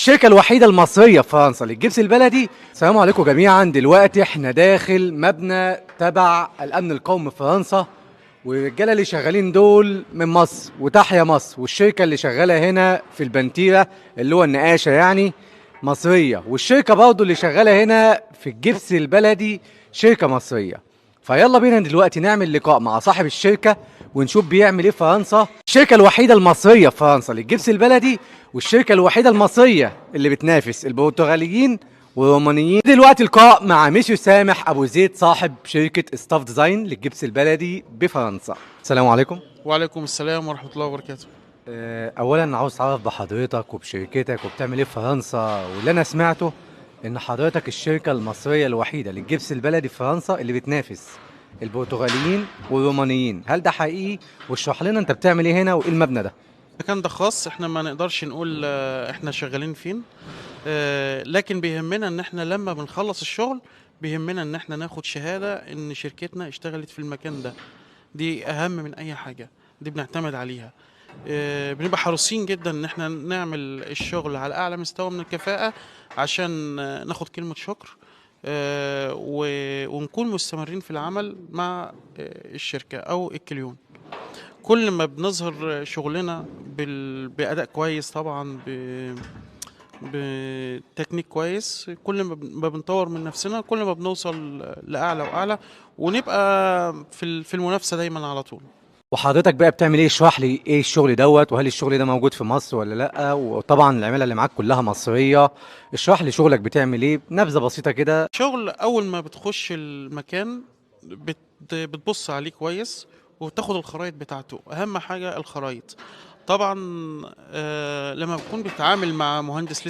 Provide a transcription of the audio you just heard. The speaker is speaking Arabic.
الشركة الوحيدة المصرية في فرنسا للجبس البلدي. السلام عليكم جميعا. دلوقتي احنا داخل مبنى تبع الأمن القومي في فرنسا، والرجالة اللي شغالين دول من مصر وتحيا مصر، والشركة اللي شغالة هنا في البنتيرة اللي هو النقاشة يعني مصرية، والشركة برضو اللي شغالة هنا في الجبس البلدي شركة مصرية. فيلا بينا دلوقتي نعمل لقاء مع صاحب الشركة ونشوف بيعمل ايه في فرنسا. الشركة الوحيدة المصرية في فرنسا للجبس البلدي، والشركة الوحيدة المصرية اللي بتنافس البرتغاليين والرومانيين. دلوقتي لقاء مع ميسيو سامح ابو زيد صاحب شركة ستاف ديزاين للجبس البلدي بفرنسا. السلام عليكم. وعليكم السلام ورحمة الله وبركاته. اولا عاوز اتعرف بحضرتك وبشركتك وبتعمل ايه في فرنسا، واللي انا سمعته ان حضرتك الشركة المصرية الوحيدة للجبس البلدي في فرنسا اللي بتنافس البرتغاليين والرومانيين، هل ده حقيقي؟ واشرح لنا انت بتعمل ايه هنا وايه المبنى ده. المكان ده خاص، احنا ما نقدرش نقول احنا شغالين فين. لكن بيهمنا ان احنا لما بنخلص الشغل بيهمنا ان احنا ناخد شهادة ان شركتنا اشتغلت في المكان ده. دي اهم من اي حاجة، دي بنعتمد عليها. بنبقى حريصين جدا ان احنا نعمل الشغل على اعلى مستوى من الكفاءة عشان ناخد كلمة شكر. ونكون مستمرين في العمل مع الشركة او الكليون. كل ما بنظهر شغلنا بأداء كويس طبعا، بتكنيك كويس، كل ما بنطور من نفسنا كل ما بنوصل لأعلى وأعلى، ونبقى في المنافسة دايما على طول. وحضرتك بقى بتعمل ايه؟ اشرح لي ايه الشغل دوت، وهل الشغل ده موجود في مصر ولا لا؟ وطبعا العماله اللي معاك كلها مصريه. اشرح لي شغلك بتعمل ايه نبذه بسيطه كده. شغل أول ما بتخش المكان بتبص عليه كويس وتاخد الخرايط بتاعته، أهم حاجة الخرايط طبعا. لما بتكون بتتعامل مع مهندس